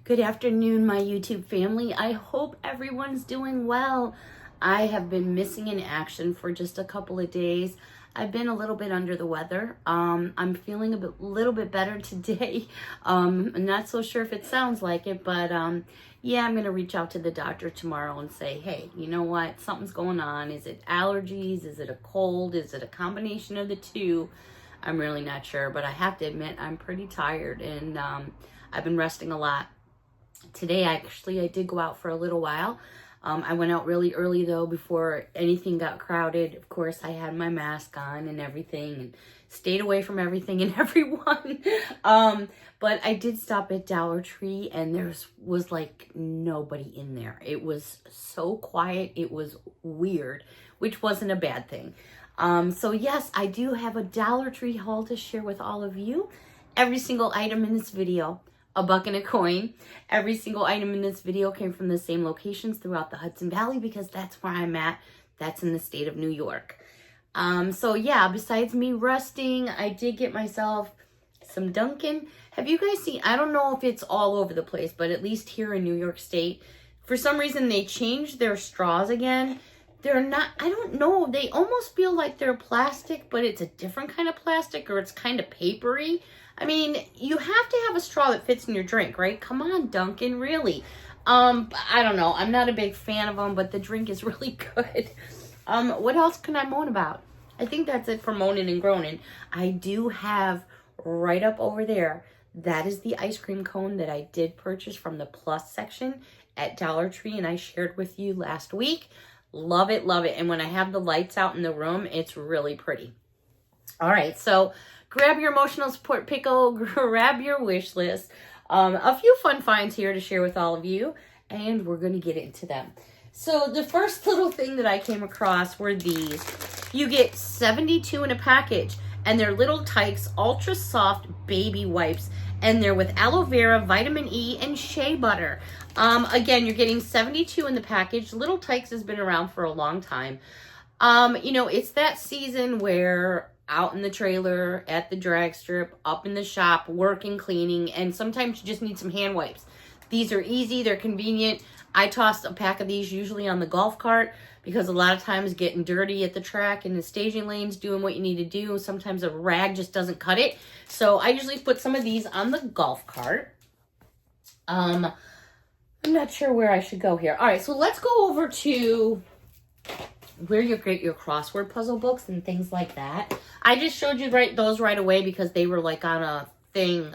Good afternoon, my YouTube family. I hope everyone's doing well. I have been missing in action for just a couple of days. I've been a little bit under the weather. I'm feeling little bit better today. I'm not so sure if it sounds like it, but yeah, I'm going to reach out to the doctor tomorrow and say, hey, you know what? Something's going on. Is it allergies? Is it a cold? Is it a combination of the two? I'm really not sure, but I have to admit I'm pretty tired and I've been resting a lot. Today, I did go out for a little while. I went out really early, though, before anything got crowded. Of course, I had my mask on and everything and stayed away from everything and everyone. But I did stop at Dollar Tree, and there was like nobody in there. It was so quiet. It was weird, which wasn't a bad thing. So, yes, I do have a Dollar Tree haul to share with all of you. Every single item in this video, a buck and a coin. Every single item in this video came from the same locations throughout the Hudson Valley because that's where I'm at. That's in the state of New York. So yeah, besides me resting, I did get myself some Dunkin'. Have you guys seen, I don't know if it's all over the place, but at least here in New York State, for some reason they changed their straws again. They're not, I don't know, they almost feel like they're plastic, but it's a different kind of plastic, or it's kind of papery. I mean, you have to have a straw that fits in your drink, right? Come on, Dunkin', really. I don't know. I'm not a big fan of them, but the drink is really good. What else can I moan about? I think that's it for moaning and groaning. I do have right up over there, that is the ice cream cone that I did purchase from the Plus section at Dollar Tree, and I shared with you last week. Love it, love it. And when I have the lights out in the room, it's really pretty. All right, so grab your emotional support pickle, grab your wish list. A few fun finds here to share with all of you, and we're going to get into them. So the first little thing that I came across were these. You get 72 in a package, and they're Little Tikes Ultra Soft Baby Wipes, and they're with aloe vera, vitamin E, and shea butter. Again, you're getting 72 in the package. Little Tikes has been around for a long time. You know, it's that season where out in the trailer, at the drag strip, up in the shop, working, cleaning, and sometimes you just need some hand wipes. These are easy, they're convenient. I toss a pack of these usually on the golf cart because a lot of times getting dirty at the track and the staging lanes, doing what you need to do, sometimes a rag just doesn't cut it. So I usually put some of these on the golf cart. I'm not sure where I should go here. All right, so let's go over to where you get your crossword puzzle books and things like that. I just showed you those right away because they were like on a thing,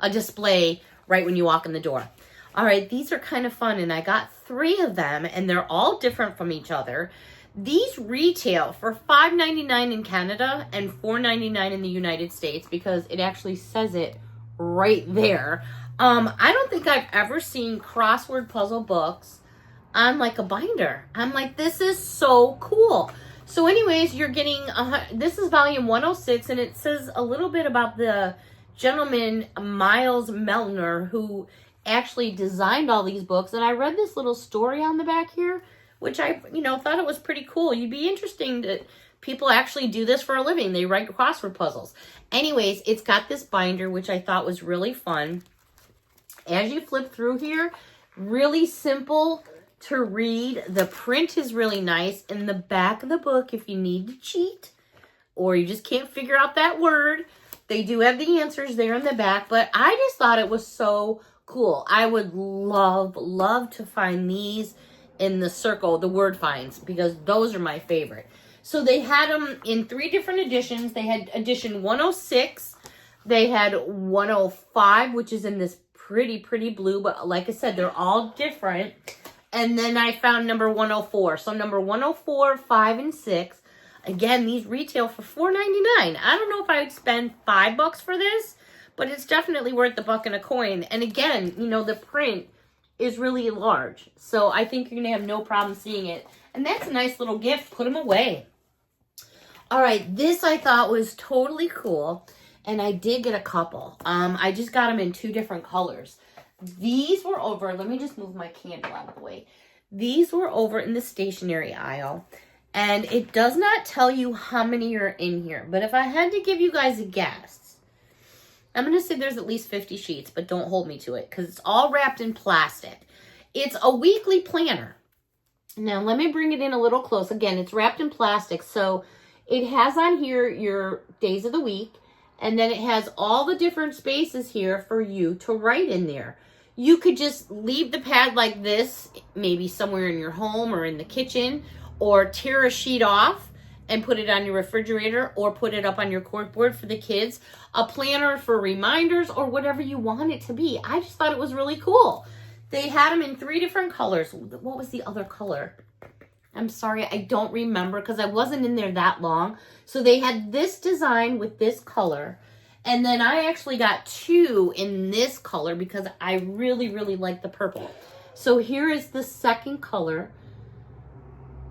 a display right when you walk in the door. All right, these are kind of fun, and I got 3 of them, and they're all different from each other. These retail for $5.99 in Canada and $4.99 in the United States because it actually says it right there. I don't think I've ever seen crossword puzzle books on like a binder. I'm like, this is so cool. So anyways, you're getting, this is volume 106, and it says a little bit about the gentleman, Miles Melner, who actually designed all these books. And I read this little story on the back here, which I, thought it was pretty cool. You'd be interesting that people actually do this for a living. They write crossword puzzles. Anyways, it's got this binder, which I thought was really fun. As you flip through here, really simple to read. The print is really nice. In the back of the book, if you need to cheat or you just can't figure out that word, they do have the answers there in the back. But I just thought it was so cool. I would love to find these in the circle, the word finds, because those are my favorite. So they had them in 3 different editions. They had edition 106. They had 105, which is in this pretty blue. But like I said, they're all different. And then I found number 104. So number 104, 5, and 6. Again, these retail for $4.99. I don't know if I would spend $5 for this, but it's definitely worth the buck and a coin. And again, the print is really large. So I think you're going to have no problem seeing it. And that's a nice little gift. Put them away. All right, this I thought was totally cool. And I did get a couple. I just got them in 2 different colors. These were over, let me just move my candle out of the way. These were over in the stationery aisle. And it does not tell you how many are in here. But if I had to give you guys a guess, I'm going to say there's at least 50 sheets, but don't hold me to it because it's all wrapped in plastic. It's a weekly planner. Now, let me bring it in a little close. Again, it's wrapped in plastic, so it has on here your days of the week, and then it has all the different spaces here for you to write in there. You could just leave the pad like this, maybe somewhere in your home or in the kitchen, or tear a sheet off and put it on your refrigerator, or put it up on your corkboard for the kids. A planner for reminders or whatever you want it to be. I just thought it was really cool. They had them in 3 different colors. What was the other color? I'm sorry, I don't remember because I wasn't in there that long. So they had this design with this color. And then I actually got 2 in this color because I really, really like the purple. So here is the second color.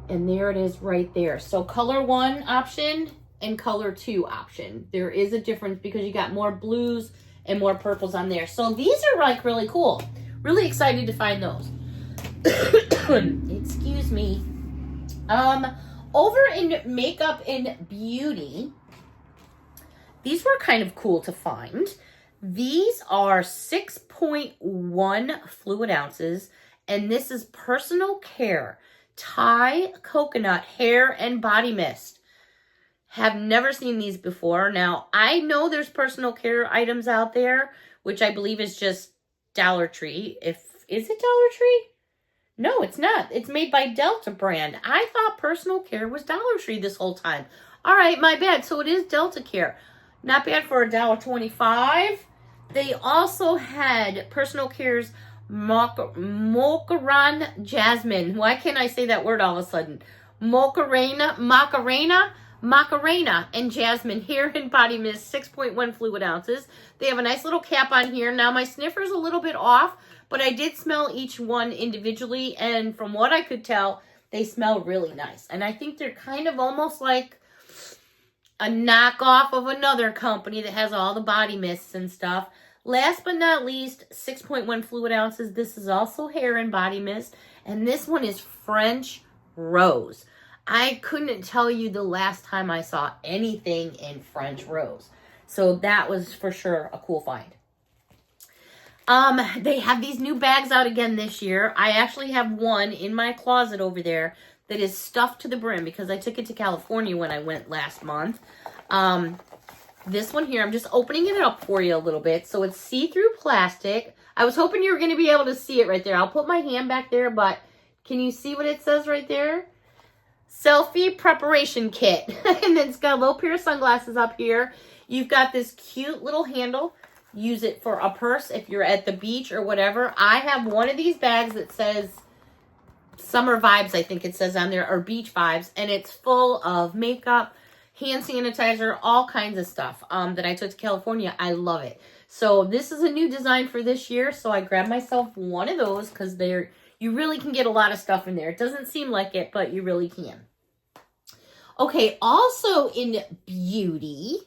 And there it is right there. So color 1 option and color 2 option. There is a difference because you got more blues and more purples on there. So these are like really cool. Really excited to find those. Excuse me. Over in Makeup and Beauty, these were kind of cool to find. These are 6.1 fluid ounces, and this is Personal Care Thai Coconut Hair and Body Mist. Have never seen these before. Now, I know there's personal care items out there, which I believe is just Dollar Tree. Is it Dollar Tree? No, it's not. It's made by Delta brand. I thought personal care was Dollar Tree this whole time. All right, my bad. So it is Delta Care. Not bad for $1.25. They also had Personal Care's Mocharan Jasmine. Why can't I say that word all of a sudden? Macarena, and Jasmine Hair and Body Mist, 6.1 fluid ounces. They have a nice little cap on here. Now, my sniffer's a little bit off, but I did smell each one individually, and from what I could tell, they smell really nice. And I think they're kind of almost like a knockoff of another company that has all the body mists and stuff. Last but not least, 6.1 fluid ounces. This is also hair and body mist, and this one is French Rose. I couldn't tell you the last time I saw anything in French Rose. So that was for sure a cool find. They have these new bags out again this year. I actually have one in my closet over there that is stuffed to the brim because I took it to California when I went last month. This one here, I'm just opening it up for you a little bit. So it's see-through plastic. I was hoping you were going to be able to see it right there. I'll put my hand back there, but can you see what it says right there? Selfie preparation kit. And then it's got a little pair of sunglasses up here. You've got this cute little handle. Use it for a purse if you're at the beach or whatever. I have one of these bags that says Summer Vibes, I think it says on there, or Beach Vibes. And it's full of makeup, hand sanitizer, all kinds of stuff that I took to California. I love it. So this is a new design for this year. So I grabbed myself one of those because you really can get a lot of stuff in there. It doesn't seem like it, but you really can. Okay, also in beauty,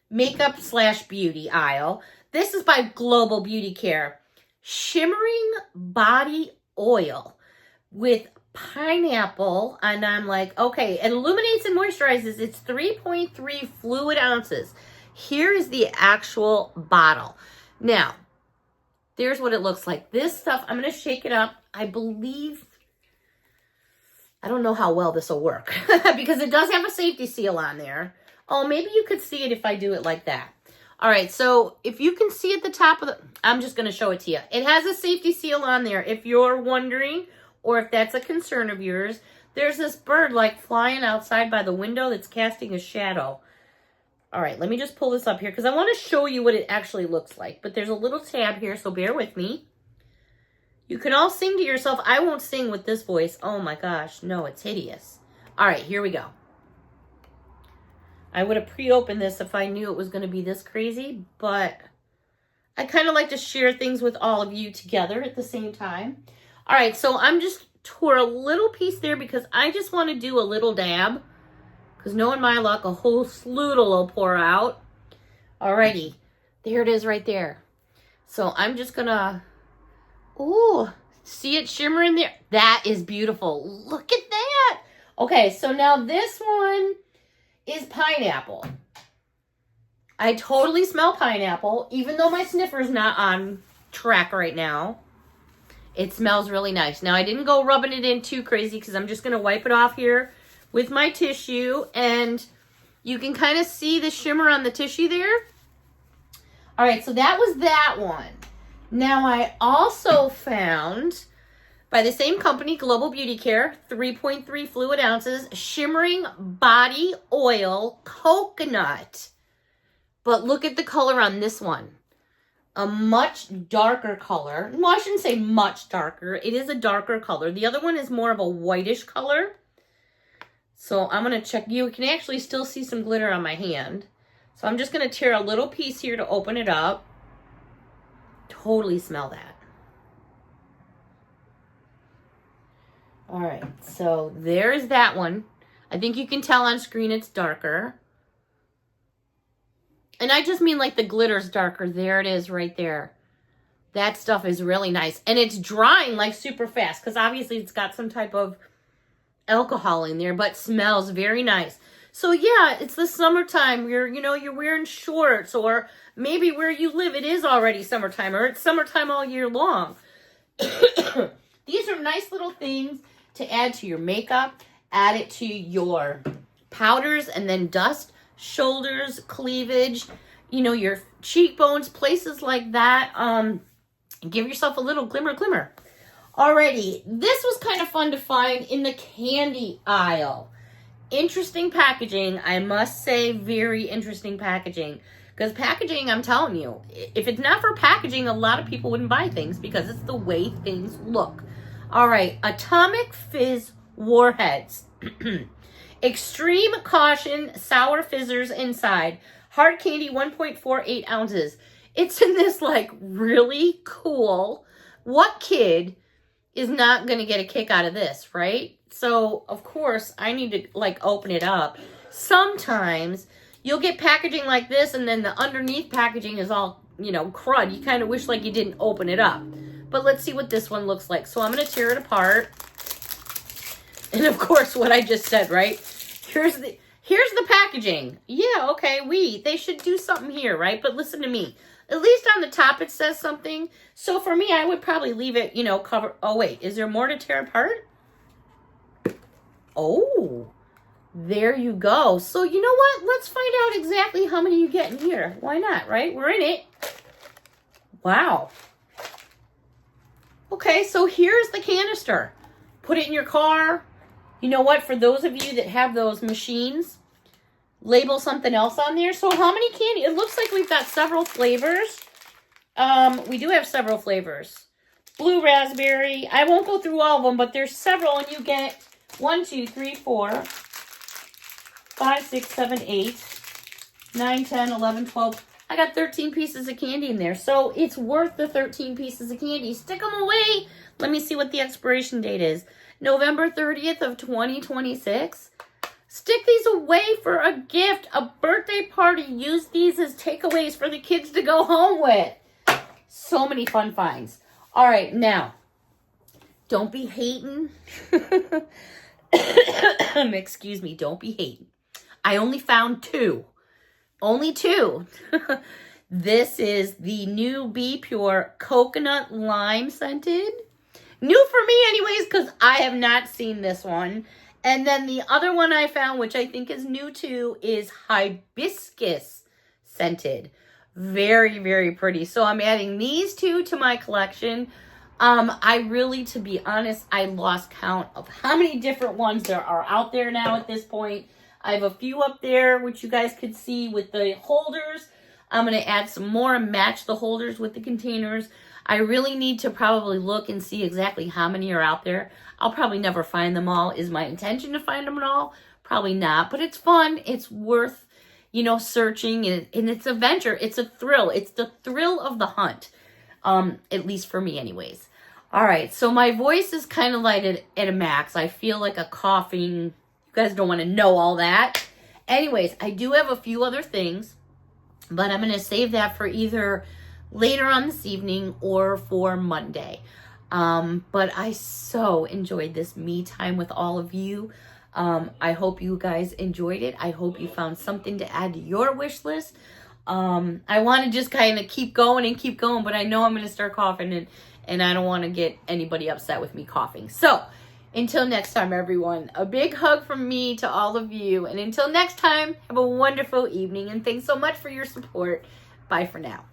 makeup / beauty aisle, this is by Global Beauty Care. Shimmering Body Oil with pineapple. And I'm like, okay, it illuminates and moisturizes. It's 3.3 fluid ounces. Here is the actual bottle. Now, there's what it looks like. This stuff, I'm going to shake it up. I believe, I don't know how well this will work because it does have a safety seal on there. Oh, maybe you could see it if I do it like that. All right, so if you can see at the top of the, I'm just going to show it to you. It has a safety seal on there. If you're wondering, or if that's a concern of yours, there's this bird like flying outside by the window that's casting a shadow. All right, let me just pull this up here because I want to show you what it actually looks like. But there's a little tab here, so bear with me. You can all sing to yourself. I won't sing with this voice. Oh my gosh, no, it's hideous. All right, here we go. I would have pre-opened this if I knew it was going to be this crazy, but I kind of like to share things with all of you together at the same time. All right, so I'm just tore a little piece there because I just want to do a little dab because knowing my luck, a whole slew will pour out. Alrighty, there it is right there. So I'm just going to, ooh, see it shimmering there? That is beautiful. Look at that. Okay, so now this one is pineapple. I totally smell pineapple, even though my sniffer's not on track right now. It smells really nice. Now, I didn't go rubbing it in too crazy because I'm just going to wipe it off here with my tissue. And you can kind of see the shimmer on the tissue there. All right, so that was that one. Now, I also found, by the same company, Global Beauty Care, 3.3 fluid ounces, shimmering body oil coconut. But look at the color on this one. A much darker color. Well, I shouldn't say much darker. It is a darker color. The other one is more of a whitish color. So I'm going to check. You can actually still see some glitter on my hand. So I'm just going to tear a little piece here to open it up. Totally smell that. All right. So there's that one. I think you can tell on screen it's darker. And I just mean like the glitter's darker. There it is right there. That stuff is really nice. And it's drying like super fast because obviously it's got some type of alcohol in there, but smells very nice. So yeah, it's the summertime. You're wearing shorts, or maybe where you live it is already summertime, or it's summertime all year long. These are nice little things to add to your makeup, add it to your powders and then dust, shoulders, cleavage, your cheekbones, places like that. Give yourself a little glimmer. Alrighty, this was kind of fun to find in the candy aisle. Interesting packaging, I must say, very interesting packaging. Because packaging, I'm telling you, if it's not for packaging, a lot of people wouldn't buy things because it's the way things look. All right, Atomic Fizz Warheads. Extreme Caution Sour Fizzers inside. Hard candy, 1.48 ounces. It's in this, like, really cool. What kid is not going to get a kick out of this, right? So, of course, I need to, like, open it up. Sometimes you'll get packaging like this, and then the underneath packaging is all, crud. You kind of wish, like, you didn't open it up. But let's see what this one looks like. So I'm going to tear it apart. And, of course, what I just said, right? Here's the packaging. Yeah, okay, they should do something here, right? But listen to me. At least on the top it says something. So for me, I would probably leave it, cover. Oh, wait, is there more to tear apart? Oh, there you go. So you know what? Let's find out exactly how many you get in here. Why not, right? We're in it. Wow. Okay, so here's the canister. Put it in your car. You know what? For those of you that have those machines, label something else on there. So how many candy? It looks like we've got several flavors. We do have several flavors. Blue raspberry. I won't go through all of them, but there's several, and you get 1, 2, 3, 4, 5, 6, 7, 8, 9, 10, 11, 12. I got 13 pieces of candy in there. So it's worth the 13 pieces of candy. Stick them away. Let me see what the expiration date is. November 30th of 2026. Stick these away for a gift, a birthday party. Use these as takeaways for the kids to go home with. So many fun finds. All right, now, don't be hating. Excuse me, don't be hating. I only found 2. Only 2. This is the new Be Pure Coconut Lime Scented. New for me anyways, because I have not seen this one. And then the other one I found, which I think is new too, is Hibiscus Scented. Very, very pretty. So I'm adding these 2 to my collection. I really, to be honest, I lost count of how many different ones there are out there now at this point. I have a few up there, which you guys could see with the holders. I'm going to add some more and match the holders with the containers. I really need to probably look and see exactly how many are out there. I'll probably never find them all. Is my intention to find them all? Probably not, but it's fun. It's worth, searching, and it's a venture. It's a thrill. It's the thrill of the hunt, at least for me anyways. All right, so my voice is kind of like at a max. I feel like a coughing. You guys don't want to know all that. Anyways, I do have a few other things, but I'm going to save that for either later on this evening or for Monday. But I so enjoyed this me time with all of you. I hope you guys enjoyed it. I hope you found something to add to your wish list. I want to just kind of keep going and keep going, but I know I'm going to start coughing, and I don't want to get anybody upset with me coughing. So until next time, everyone, a big hug from me to all of you. And until next time, have a wonderful evening. And thanks so much for your support. Bye for now.